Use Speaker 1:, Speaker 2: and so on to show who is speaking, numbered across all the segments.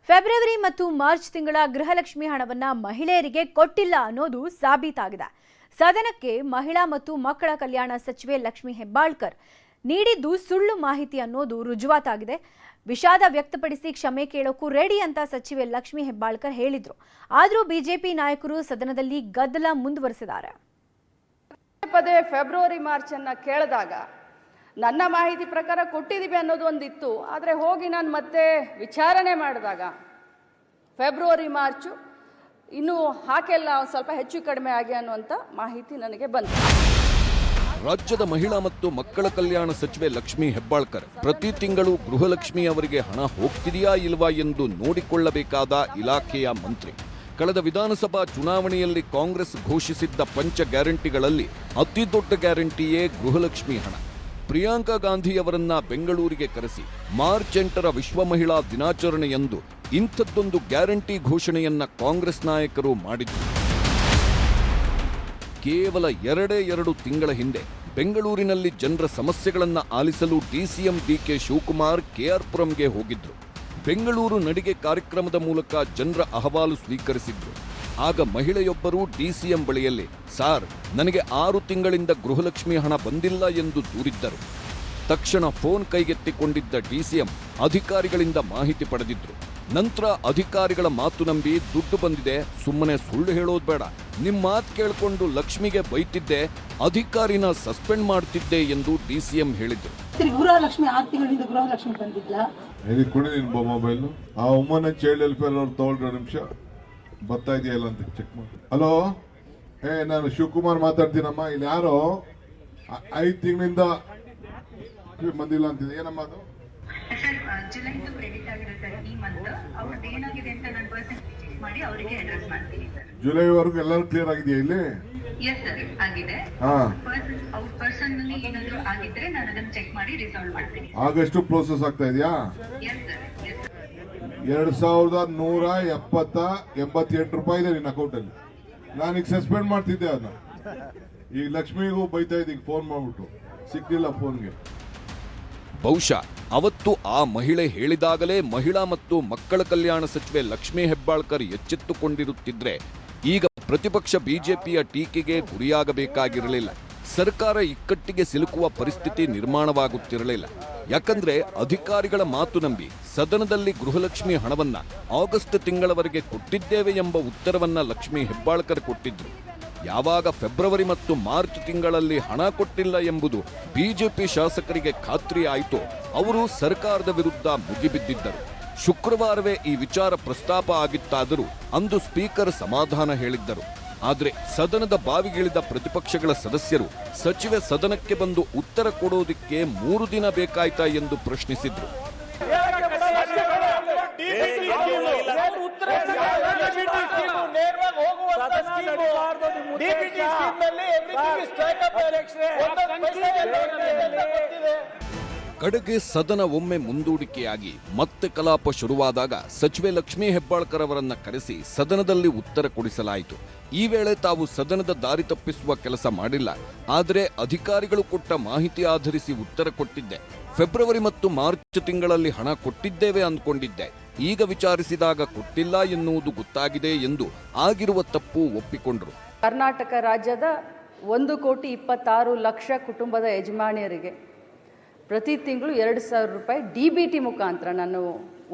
Speaker 1: February ಮತ್ತು March ತಿಂಗಳ ಗೃಹಲಕ್ಷ್ಮಿ ಹಣವನ್ನ ಮಹಿಳೆಯರಿಗೆ ಕೊಟ್ಟಿಲ್ಲ ಅನ್ನೋದು ಸಾಬೀತಾಗಿದೆ. ಸದನಕ್ಕೆ ಮಹಿಳಾ ಮತ್ತು ಮಕ್ಕಳ ಕಲ್ಯಾಣ ಸಚಿವೆ ಲಕ್ಷ್ಮಿ ಹೆಬ್ಬಾಳ್ಕರ್ ನೀಡಿದ್ದು ಸುಳ್ಳು ಮಾಹಿತಿ ಅನ್ನೋದು ರುಜುವಾತಾಗಿದೆ. ವಿಷಾದ ವ್ಯಕ್ತಪಡಿಸಿ ಕ್ಷಮೆ ಕೇಳೋಕು ರೆಡಿ ಅಂತ ಸಚಿವೆ ಲಕ್ಷ್ಮಿ ಹೆಬ್ಬಾಳ್ಕರ್ ಹೇಳಿದ್ರು. ಆದರೂ ಬಿಜೆಪಿ ನಾಯಕರು ಸದನದಲ್ಲಿ ಗದ್ದಲ ಮುಂದುವರೆಸಿದ್ದಾರೆ.
Speaker 2: ಪದೇ ಫೆಬ್ರವರಿ ಮಾರ್ಚ್ ಅನ್ನ ಕೇಳಿದಾಗ ನನ್ನ ಮಾಹಿತಿ ಪ್ರಕಾರ ಕೊಟ್ಟಿದ್ದೀವಿ ಅನ್ನೋದು ಒಂದಿತ್ತು. ಆದರೆ ಹೋಗಿ ನಾನು ಮತ್ತೆ ವಿಚಾರಣೆ ಮಾಡಿದಾಗ ಫೆಬ್ರವರಿ ಮಾರ್ಚು ಇನ್ನೂ ಹಾಕೆಲ್ಲ ಸ್ವಲ್ಪ ಹೆಚ್ಚು ಕಡಿಮೆ ಆಗಿ ಅನ್ನುವಂಥ ಮಾಹಿತಿ ನನಗೆ ಬಂತು.
Speaker 3: ರಾಜ್ಯದ ಮಹಿಳಾ ಮತ್ತು ಮಕ್ಕಳ ಕಲ್ಯಾಣ ಸಚಿವೆ ಲಕ್ಷ್ಮಿ ಹೆಬ್ಬಾಳ್ಕರ್ ಪ್ರತಿ ತಿಂಗಳು ಗೃಹಲಕ್ಷ್ಮಿ ಅವರಿಗೆ ಹಣ ಹೋಗ್ತಿದೆಯಾ ಇಲ್ವಾ ಎಂದು ನೋಡಿಕೊಳ್ಳಬೇಕಾದ ಇಲಾಖೆಯ ಮಂತ್ರಿ. ಕಳೆದ ವಿಧಾನಸಭಾ ಚುನಾವಣೆಯಲ್ಲಿ ಕಾಂಗ್ರೆಸ್ ಘೋಷಿಸಿದ್ದ ಪಂಚ ಗ್ಯಾರಂಟಿಗಳಲ್ಲಿ ಅತಿ ದೊಡ್ಡ ಗ್ಯಾರಂಟಿಯೇ ಗೃಹಲಕ್ಷ್ಮಿ ಹಣ. ಪ್ರಿಯಾಂಕಾ ಗಾಂಧಿಯವರನ್ನ ಬೆಂಗಳೂರಿಗೆ ಕರೆಸಿ ಮಾರ್ಚ್ 8ರ ವಿಶ್ವ ಮಹಿಳಾ ದಿನಾಚರಣೆಯಂದು ಇಂಥದ್ದೊಂದು ಗ್ಯಾರಂಟಿ ಘೋಷಣೆಯನ್ನ ಕಾಂಗ್ರೆಸ್ ನಾಯಕರು ಮಾಡಿದ್ರು. ಕೇವಲ 2 ತಿಂಗಳ ಹಿಂದೆ ಬೆಂಗಳೂರಿನಲ್ಲಿ ಜನರ ಸಮಸ್ಯೆಗಳನ್ನ ಆಲಿಸಲು ಡಿಸಿಎಂ ಡಿಕೆ ಶಿವಕುಮಾರ್ ಕೆಆರ್ಪುರಂಗೆ ಹೋಗಿದ್ರು. ಬೆಂಗಳೂರು ನಡಿಗೆ ಕಾರ್ಯಕ್ರಮದ ಮೂಲಕ ಜನರ ಅಹವಾಲು ಸ್ವೀಕರಿಸಿದ್ರು. ಆಗ ಮಹಿಳೆಯೊಬ್ಬರು ಡಿಸಿಎಂ ಬಳಿಯಲ್ಲಿ, ಸಾರ್, ನನಗೆ 6 ತಿಂಗಳಿಂದ ಗೃಹಲಕ್ಷ್ಮಿ ಹಣ ಬಂದಿಲ್ಲ ಎಂದು ದೂರಿದ್ದರು. ತಕ್ಷಣ ಫೋನ್ ಕೈಗೆತ್ತಿಕೊಂಡಿದ್ದ ಡಿಸಿಎಂ ಅಧಿಕಾರಿಗಳಿಂದ ಮಾಹಿತಿ ಪಡೆದಿದ್ರು. ನಂತರ ಅಧಿಕಾರಿಗಳ ಮಾತು ನಂಬಿ ದುಡ್ಡು ಬಂದಿದೆ, ಸುಮ್ಮನೆ ಸುಳ್ಳು ಹೇಳೋದು ಬೇಡ, ನಿಮ್ಮ ಮಾತು ಕೇಳಿಕೊಂಡು ಲಕ್ಷ್ಮಿಗೆ ಬೈತಿದ್ದೆ, ಅಧಿಕಾರಿನ ಸಸ್ಪೆಂಡ್ ಮಾಡ್ತಿದ್ದೆ ಎಂದು ಡಿಸಿಎಂ ಹೇಳಿದ್ರು.
Speaker 4: ಗೃಹಲಕ್ಷ್ಮಿ 6 ತಿಂಗಳಿಂದ ಗೃಹಲಕ್ಷ್ಮಿ ಬಂದಿಲ್ಲ.
Speaker 5: ಕೊಡಿ ನಿನ್ನ ಮೊಬೈಲ್. ಆ ಉಮ್ಮನ ಚೈಲ್ಡ್ ವೆಲ್ಫೇರ್ ಅವ್ರು ತಗೊಳ್ರಿ ನಿಮಿಷ ಬರ್ತಾ ಇದೆಯಲ್ಲ ಅಂತ ಚೆಕ್ ಮಾಡಿ. ಹಲೋ, ನಾನು ಶಿವಕುಮಾರ್ ಮಾತಾಡ್ತೀನಮ್ಮ. ಇಲ್ಲಿ ಯಾರೋ 5 ತಿಂಗಳಿಂದ ಬಂದಿಲ್ಲ ಅಂತಿದೆ. ಏನಮ್ಮ ಅದು?
Speaker 6: ಜುಲೈದು ಕ್ರೆಡಿಟ್ ಆಗಿದೆ ಸರ್. ಈ ಮಂತ್ ಅವ್ರದ್ದು ಏನಾಗಿದೆ ಅಂತ ನಾನು ಪರ್ಸನ್ ಚೆಕ್ ಮಾಡಿ ಅವರಿಗೆ ಅಡ್ರೆಸ್ ಮಾಡ್ತೀನಿ ಸರ್.
Speaker 5: ಜುಲೈವರೆಗೂ ಎಲ್ಲರೂ ಕ್ಲಿಯರ್ ಆಗಿದೆಯಾ ಇಲ್ಲಿ?
Speaker 6: ಎಸ್ ಸರ್, ಆಗಿದೆ. ಪರ್ಸನ್ ಏನಾದ್ರು ಆಗಿದ್ರೆ ನಾನು ಅದನ್ನ ಚೆಕ್ ಮಾಡಿ ರಿಸಾಲ್ವ್ ಮಾಡ್ತೀನಿ.
Speaker 5: ಆಗಷ್ಟು ಪ್ರೋಸೆಸ್ ಆಗ್ತಾ ಇದೆಯಾ?
Speaker 6: Yes sir, yes sir.
Speaker 5: 2188 ರೂಪಾಯಿ ಇದೆ ನಿನ್ನ ಅಕೌಂಟ್ ಅಲ್ಲಿ. ನಾನೀಗ ಸಸ್ಪೆಂಡ್ ಮಾಡ್ತಿದ್ದೆ ಅದನ್ನ. ಈಗ ಲಕ್ಷ್ಮಿಗೂ ಬೈತಾ ಇದ್ದೀಗ ಫೋನ್ ಮಾಡ್ಬಿಟ್ಟು, ಸಿಕ್ಕಿಲ್ಲ ಫೋನ್ಗೆ.
Speaker 3: ಬಹುಶಃ ಅವತ್ತು ಆ ಮಹಿಳೆ ಹೇಳಿದಾಗಲೇ ಮಹಿಳಾ ಮತ್ತು ಮಕ್ಕಳ ಕಲ್ಯಾಣ ಸಚಿವೆ ಲಕ್ಷ್ಮಿ ಹೆಬ್ಬಾಳ್ಕರ್ ಎಚ್ಚೆತ್ತುಕೊಂಡಿರುತ್ತಿದ್ರೆ ಈಗ ಪ್ರತಿಪಕ್ಷ ಬಿಜೆಪಿಯ ಟೀಕೆಗೆ ಗುರಿಯಾಗಬೇಕಾಗಿರಲಿಲ್ಲ. ಸರ್ಕಾರ ಇಕ್ಕಟ್ಟಿಗೆ ಸಿಲುಕುವ ಪರಿಸ್ಥಿತಿ ನಿರ್ಮಾಣವಾಗುತ್ತಿರಲಿಲ್ಲ. ಯಾಕಂದ್ರೆ ಅಧಿಕಾರಿಗಳ ಮಾತು ನಂಬಿ ಸದನದಲ್ಲಿ ಗೃಹಲಕ್ಷ್ಮಿ ಹಣವನ್ನ ಆಗಸ್ಟ್ ತಿಂಗಳವರೆಗೆ ಕೊಟ್ಟಿದ್ದೇವೆ ಎಂಬ ಉತ್ತರವನ್ನ ಲಕ್ಷ್ಮಿ ಹೆಬ್ಬಾಳ್ಕರ್ ಕೊಟ್ಟಿದ್ರು. ಯಾವಾಗ ಫೆಬ್ರವರಿ ಮತ್ತು ಮಾರ್ಚ್ ತಿಂಗಳಲ್ಲಿ ಹಣ ಕೊಟ್ಟಿಲ್ಲ ಎಂಬುದು ಬಿಜೆಪಿ ಶಾಸಕರಿಗೆ ಖಾತ್ರಿ ಆಯಿತು, ಅವರು ಸರ್ಕಾರದ ವಿರುದ್ಧ ಮುಗಿಬಿದ್ದಿದ್ದರು. ಶುಕ್ರವಾರವೇ ಈ ವಿಚಾರ ಪ್ರಸ್ತಾಪ ಆಗಿತ್ತಾದರೂ ಅಂದು ಸ್ಪೀಕರ್ ಸಮಾಧಾನ ಹೇಳಿದ್ದರು. ಆದರೆ ಸದನದ ಬಾವಿಗಿಳಿದ ಪ್ರತಿಪಕ್ಷಗಳ ಸದಸ್ಯರು ಸಚಿವೆ ಸದನಕ್ಕೆ ಬಂದು ಉತ್ತರ ಕೊಡೋದಿಕ್ಕೆ 3 ದಿನ ಬೇಕಾಯ್ತಾ ಎಂದು ಪ್ರಶ್ನಿಸಿದ್ರು. ಕಡೆಗೆ ಸದನ ಒಮ್ಮೆ ಮುಂದೂಡಿಕೆಯಾಗಿ ಮತ್ತೆ ಕಲಾಪ ಶುರುವಾದಾಗ ಸಚಿವೆ ಲಕ್ಷ್ಮಿ ಹೆಬ್ಬಾಳ್ಕರ್ ಅವರನ್ನ ಕರೆಸಿ ಸದನದಲ್ಲಿ ಉತ್ತರ ಕೊಡಿಸಲಾಯಿತು. ಈ ವೇಳೆ ತಾವು ಸದನದ ದಾರಿ ತಪ್ಪಿಸುವ ಕೆಲಸ ಮಾಡಿಲ್ಲ, ಆದರೆ ಅಧಿಕಾರಿಗಳು ಕೊಟ್ಟ ಮಾಹಿತಿ ಆಧರಿಸಿ ಉತ್ತರ ಕೊಟ್ಟಿದ್ದೆ. ಫೆಬ್ರವರಿ ಮತ್ತು ಮಾರ್ಚ್ ತಿಂಗಳಲ್ಲಿ ಹಣ ಕೊಟ್ಟಿದ್ದೇವೆ ಅಂದ್ಕೊಂಡಿದ್ದೆ. ಈಗ ವಿಚಾರಿಸಿದಾಗ ಕೊಟ್ಟಿಲ್ಲ ಎನ್ನುವುದು ಗೊತ್ತಾಗಿದೆ ಎಂದು ಆಗಿರುವ ತಪ್ಪು ಒಪ್ಪಿಕೊಂಡ್ರು.
Speaker 2: ಕರ್ನಾಟಕ ರಾಜ್ಯದ 1,26,00,000 ಕುಟುಂಬದ ಯಜಮಾನಿಯರಿಗೆ ಪ್ರತಿ ತಿಂಗಳು 2,000 ರೂಪಾಯಿ DBT ಮುಖಾಂತರ, ನಾನು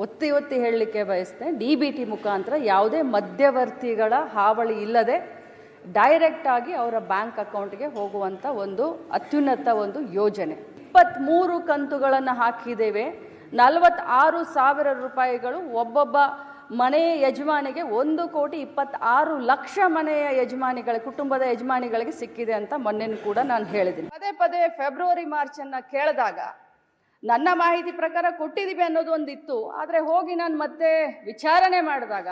Speaker 2: ಒತ್ತಿ ಹೇಳಲಿಕ್ಕೆ ಬಯಸ್ತೇನೆ, DBT ಮುಖಾಂತರ ಯಾವುದೇ ಮಧ್ಯವರ್ತಿಗಳ ಹಾವಳಿ ಇಲ್ಲದೆ ಡೈರೆಕ್ಟ್ ಆಗಿ ಅವರ ಬ್ಯಾಂಕ್ ಅಕೌಂಟ್ಗೆ ಹೋಗುವಂಥ ಒಂದು ಅತ್ಯುನ್ನತ ಒಂದು ಯೋಜನೆ. 23 ಕಂತುಗಳನ್ನು ಹಾಕಿದ್ದೇವೆ. 46,000 ರೂಪಾಯಿಗಳು ಒಬ್ಬೊಬ್ಬ ಮನೆಯ ಯಜಮಾನಿಗೆ 1,26,00,000 ಮನೆಯ ಯಜಮಾನಿಗಳ ಕುಟುಂಬದ ಯಜಮಾನಿಗಳಿಗೆ ಸಿಕ್ಕಿದೆ ಅಂತ ಮೊನ್ನೆ ಕೂಡ ನಾನು ಹೇಳಿದ್ದೀನಿ. ಪದೇ ಫೆಬ್ರವರಿ ಮಾರ್ಚ್ ಅನ್ನ ಕೇಳಿದಾಗ ನನ್ನ ಮಾಹಿತಿ ಪ್ರಕಾರ ಕೊಟ್ಟಿದ್ದೀವಿ ಅನ್ನೋದು ಒಂದಿತ್ತು. ಆದರೆ ಹೋಗಿ ನಾನು ಮತ್ತೆ ವಿಚಾರಣೆ ಮಾಡಿದಾಗ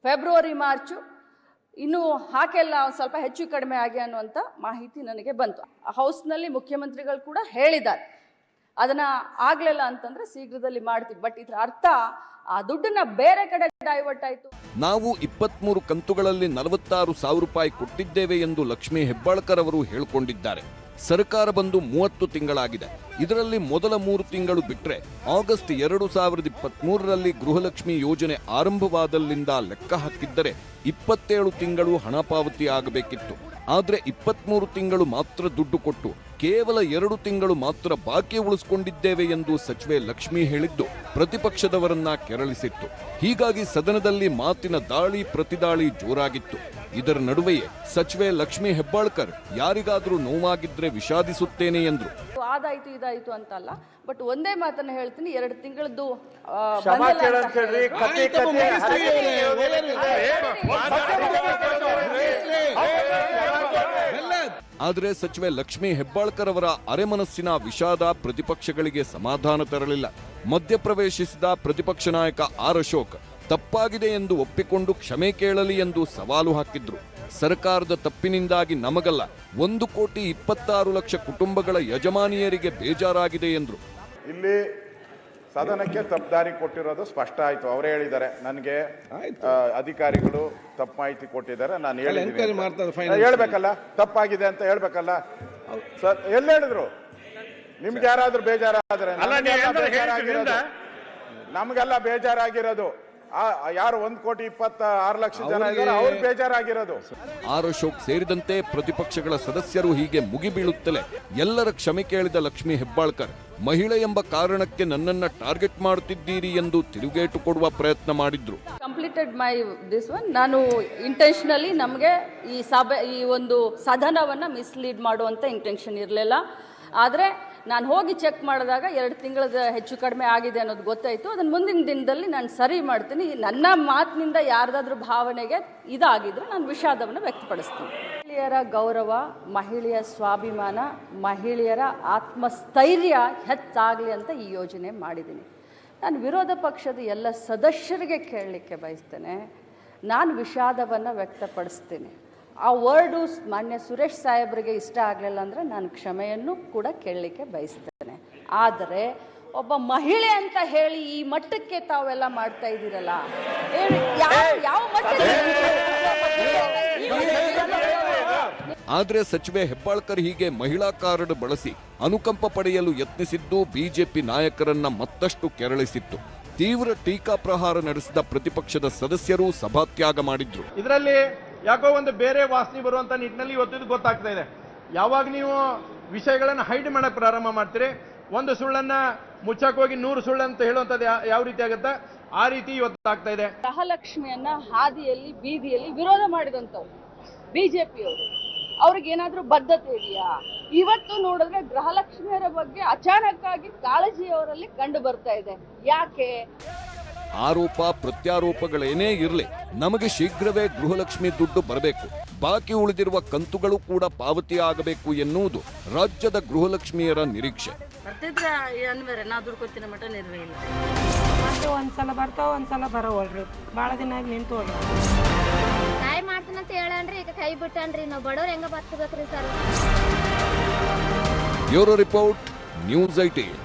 Speaker 2: ಫೆಬ್ರವರಿ ಮಾರ್ಚು ಇನ್ನೂ ಹಾಕೆಲ್ಲ ಸ್ವಲ್ಪ ಹೆಚ್ಚು ಕಡಿಮೆ ಆಗಿ ಅನ್ನುವಂಥ ಮಾಹಿತಿ ನನಗೆ ಬಂತು. ಹೌಸ್ನಲ್ಲಿ ಮುಖ್ಯಮಂತ್ರಿಗಳು ಕೂಡ ಹೇಳಿದ್ದಾರೆ ಅದನ್ನ ಆಗ್ಲಿಲ್ಲ ಅಂತಂದ್ರೆ ಶೀಘ್ರದಲ್ಲಿ ಮಾಡ್ತೀವಿ. ಬಟ್ ಇದರ ಅರ್ಥ ಆ ದುಡ್ಡನ್ನ ಬೇರೆ ಕಡೆ ಡೈವರ್ಟ್ ಆಯ್ತು.
Speaker 3: ನಾವು 23 ಕಂತುಗಳಲ್ಲಿ 46,000 ರೂಪಾಯಿ ಕೊಟ್ಟಿದ್ದೇವೆ ಎಂದು ಲಕ್ಷ್ಮಿ ಹೆಬ್ಬಾಳ್ಕರ್ ಅವರು ಹೇಳಿಕೊಂಡಿದ್ದಾರೆ. ಸರ್ಕಾರ ಬಂದು 30 ತಿಂಗಳಾಗಿದೆ. ಇದರಲ್ಲಿ ಮೊದಲ 3 ತಿಂಗಳು ಬಿಟ್ರೆ ಆಗಸ್ಟ್ 2023ರಲ್ಲಿ ಗೃಹಲಕ್ಷ್ಮಿ ಯೋಜನೆ ಆರಂಭವಾದಲ್ಲಿಂದ ಲೆಕ್ಕ ಹಾಕಿದ್ದರೆ 27 ತಿಂಗಳು ಹಣ ಪಾವತಿ ಆಗಬೇಕಿತ್ತು. ಆದ್ರೆ 23 ತಿಂಗಳು ಮಾತ್ರ ದುಡ್ಡು ಕೊಟ್ಟು ಕೇವಲ 2 ತಿಂಗಳು ಮಾತ್ರ ಬಾಕಿ ಉಳಿಸಿಕೊಂಡಿದ್ದೇವೆ ಎಂದು ಸಚಿವೆ ಲಕ್ಷ್ಮಿ ಹೇಳಿದ್ದು ಪ್ರತಿಪಕ್ಷದವರನ್ನ ಕೆರಳಿಸಿತ್ತು. ಹೀಗಾಗಿ ಸದನದಲ್ಲಿ ಮಾತಿನ ದಾಳಿ ಪ್ರತಿದಾಳಿ ಜೋರಾಗಿತ್ತು. ಇದರ ನಡುವೆಯೇ ಸಚಿವೆ ಲಕ್ಷ್ಮಿ ಹೆಬ್ಬಾಳ್ಕರ್ ಯಾರಿಗಾದ್ರೂ ನೋವಾಗಿದ್ರೆ ವಿಷಾದಿಸುತ್ತೇನೆ ಎಂದ್ರು.
Speaker 2: ಆದಾಯ್ತು ಇದಾಯ್ತು ಅಂತಲ್ಲ, ಬಟ್ ಒಂದೇ ಮಾತನ್ನ ಹೇಳ್ತೀನಿ, 2 ತಿಂಗಳದ್ದು
Speaker 3: ಆದರೆ ಸಚಿವೆ ಲಕ್ಷ್ಮಿ ಹೆಬ್ಬಾಳ್ಕರ್ ಅವರ ಅರೆಮನಸ್ಸಿನ ವಿಷಾದ ಪ್ರತಿಪಕ್ಷಗಳಿಗೆ ಸಮಾಧಾನ ತರಲಿಲ್ಲ. ಮಧ್ಯಪ್ರವೇಶಿಸಿದ ಪ್ರತಿಪಕ್ಷ ನಾಯಕ ಆರ್ ಅಶೋಕ್ ತಪ್ಪಾಗಿದೆ ಎಂದು ಒಪ್ಪಿಕೊಂಡು ಕ್ಷಮೆ ಕೇಳಲಿ ಎಂದು ಸವಾಲು ಹಾಕಿದ್ರು. ಸರ್ಕಾರದ ತಪ್ಪಿನಿಂದಾಗಿ ನಮಗಲ್ಲ 1,26,00,000 ಕುಟುಂಬಗಳ ಯಜಮಾನಿಯರಿಗೆ ಬೇಜಾರಾಗಿದೆ ಎಂದ್ರು.
Speaker 7: ಇಲ್ಲಿ ಸದನಕ್ಕೆ ತಪ್ಪುದಾರಿ ಕೊಟ್ಟಿರೋದು ಸ್ಪಷ್ಟ ಆಯ್ತು. ಅವರೇ ಹೇಳಿದ್ದಾರೆ, ನನಗೆ ಅಧಿಕಾರಿಗಳು ತಪ್ಪು ಮಾಹಿತಿ ಕೊಟ್ಟಿದ್ದಾರೆ, ನಾನು ಹೇಳ್ಬೇಕಲ್ಲ, ತಪ್ಪಾಗಿದೆ ಅಂತ ಹೇಳ್ಬೇಕಲ್ಲ. ಎಲ್ಲಿ ಹೇಳಿದ್ರು? ನಿಮ್ಗೆ ಯಾರಾದ್ರೂ ಬೇಜಾರಾದ್ರೆ? ನಮ್ಗೆಲ್ಲ ಬೇಜಾರಾಗಿರೋದು ಯಾರು 1,26,00,000 ಜನ ಇದ್ದಾರೆ, ಅವ್ರು ಬೇಜಾರಾಗಿರೋದು.
Speaker 3: ಆರ್ ಅಶೋಕ್ ಸೇರಿದಂತೆ ಪ್ರತಿಪಕ್ಷಗಳ ಸದಸ್ಯರು ಹೀಗೆ ಮುಗಿಬೀಳುತ್ತಲೇ ಎಲ್ಲರ ಕ್ಷಮೆ ಕೇಳಿದ ಲಕ್ಷ್ಮಿ ಹೆಬ್ಬಾಳ್ಕರ್, ಮಹಿಳೆ ಎಂಬ ಕಾರಣಕ್ಕೆ ನನ್ನನ್ನ ಟಾರ್ಗೆಟ್ ಮಾಡುತ್ತಿದ್ದೀರಿ ಎಂದು ತಿರುಗೇಟು ಕೊಡುವ ಪ್ರಯತ್ನ ಮಾಡಿದ್ರು.
Speaker 2: Completed my this one. ನಾನು ಇಂಟೆನ್ಷನಲಿ ನಮಗೆ ಈ ಒಂದು ಸದನವನ್ನ ಮಿಸ್ಲೀಡ್ ಮಾಡುವಂತ ಇಂಟೆನ್ಷನ್ ಇರಲಿಲ್ಲ. ಆದರೆ ನಾನು ಹೋಗಿ ಚೆಕ್ ಮಾಡಿದಾಗ 2 ತಿಂಗಳದ ಹೆಚ್ಚು ಕಡಿಮೆ ಆಗಿದೆ ಅನ್ನೋದು ಗೊತ್ತಾಯಿತು. ಅದನ್ನು ಮುಂದಿನ ದಿನದಲ್ಲಿ ನಾನು ಸರಿ ಮಾಡ್ತೀನಿ. ನನ್ನ ಮಾತಿನಿಂದ ಯಾರ್ದಾದ್ರೂ ಭಾವನೆಗೆ ಇದಾಗಿದ್ರೆ ನಾನು ವಿಷಾದವನ್ನು ವ್ಯಕ್ತಪಡಿಸ್ತೀನಿ. ಮಹಿಳೆಯರ ಗೌರವ, ಮಹಿಳೆಯ ಸ್ವಾಭಿಮಾನ, ಮಹಿಳೆಯರ ಆತ್ಮಸ್ಥೈರ್ಯ ಹೆಚ್ಚಾಗಲಿ ಅಂತ ಈ ಯೋಜನೆ ಮಾಡಿದ್ದೀನಿ. ನಾನು ವಿರೋಧ ಪಕ್ಷದ ಎಲ್ಲ ಸದಸ್ಯರಿಗೆ ಕೇಳಲಿಕ್ಕೆ ಬಯಸ್ತೇನೆ, ನಾನು ವಿಷಾದವನ್ನು ವ್ಯಕ್ತಪಡಿಸ್ತೀನಿ. ಆ ವರ್ಡು ಮಾನ್ಯ ಸುರೇಶ್ ಸಾಹೇಬರಿಗೆ ಇಷ್ಟ ಆಗಲಿಲ್ಲ ಅಂದರೆ ನಾನು ಕ್ಷಮೆಯನ್ನು ಕೂಡ ಕೇಳಲಿಕ್ಕೆ ಬಯಸ್ತೇನೆ. ಆದರೆ ಒಬ್ಬ ಮಹಿಳೆ ಅಂತ ಹೇಳಿ ಈ ಮಟ್ಟಕ್ಕೆ ತಾವೆಲ್ಲ ಮಾಡ್ತಾ ಇದ್ದೀರಲ್ಲ, ಯಾವ
Speaker 3: ಆದರೆ ಸಚಿವೆ ಹೆಬ್ಬಾಳ್ಕರ್ ಹೀಗೆ ಮಹಿಳಾ ಕಾರ್ಡ್ ಬಳಸಿ ಅನುಕಂಪ ಪಡೆಯಲು ಯತ್ನಿಸಿದ್ದು ಬಿಜೆಪಿ ನಾಯಕರನ್ನ ಮತ್ತಷ್ಟು ಕೆರಳಿಸಿತ್ತು. ತೀವ್ರ ಟೀಕಾ ಪ್ರಹಾರ ನಡೆಸಿದ ಪ್ರತಿಪಕ್ಷದ ಸದಸ್ಯರು ಸಭಾತ್ಯಾಗ ಮಾಡಿದ್ರು.
Speaker 8: ಇದರಲ್ಲಿ ಯಾಕೋ ಒಂದು ಬೇರೆ ವಾಸನೆ ಬರುವಂತ ನಿಟ್ಟಿನಲ್ಲಿ ಇವತ್ತು ಗೊತ್ತಾಗ್ತಾ ಇದೆ. ಯಾವಾಗ ನೀವು ವಿಷಯಗಳನ್ನು ಹೈಡ್ ಮಾಡಕ್ ಪ್ರಾರಂಭ ಮಾಡ್ತೀರಿ, ಒಂದು ಸುಳ್ಳನ್ನ ಮುಚ್ಚಕ್ ಹೋಗಿ 100 ಸುಳ್ಳು ಅಂತ ಹೇಳುವಂತದ್ದು ಯಾವ ರೀತಿ ಆಗುತ್ತೆ, ಆ ರೀತಿ ಇವತ್ತು ಆಗ್ತಾ ಇದೆ.
Speaker 2: ಗೃಹಲಕ್ಷ್ಮಿಯನ್ನ ಹಾದಿಯಲ್ಲಿ ಬೀದಿಯಲ್ಲಿ ವಿರೋಧ ಮಾಡಿದಂಥವ್ರು ಬಿಜೆಪಿಯವರು, ಅವ್ರಿಗೇನಾದ್ರೂ ಬದ್ಧತೆ ಇದೆಯಾ? ಇವತ್ತು ನೋಡಿದ್ರೆ ಗೃಹಲಕ್ಷ್ಮಿಯರ ಬಗ್ಗೆ ಅಚಾನಕ್ಕಾಗಿ ಕಾಳಜಿ ಅವರಲ್ಲಿ ಕಂಡು ಬರ್ತಾ ಇದೆ. ಯಾಕೆ?
Speaker 3: ಆರೋಪ ಪ್ರತ್ಯಾರೋಪಗಳೇನೇ ಇರಲಿ, ನಮಗೆ ಶೀಘ್ರವೇ ಗೃಹಲಕ್ಷ್ಮಿ ದುಡ್ಡು ಬರಬೇಕು, ಬಾಕಿ ಉಳಿದಿರುವ ಕಂತುಗಳು ಕೂಡ ಪಾವತಿ ಆಗಬೇಕು ಎನ್ನುವುದು ರಾಜ್ಯದ ಗೃಹಲಕ್ಷ್ಮಿಯರ ನಿರೀಕ್ಷೆ.
Speaker 4: ಒಂದ್ಸಲ ಬರ್ತಾವ, ಒಂದ್ಸಲ ಬರೋವಲ್ರಿ, ಬಹಳ ದಿನ ನಿಂತು ಹೋಗ್ರಿ.
Speaker 9: ಸಹಾಯ ಮಾಡ್ತಾನಂತ ಹೇಳನ್ರಿ, ಈಗ ಕೈ ಬಿಟ್ಟನ್ರಿ. ನಾವು ಬಡವ್ರು ಹೆಂಗ ಬರ್ತಬೇಕ್ರಿ ಸರ್.
Speaker 3: Bureau report, news 18.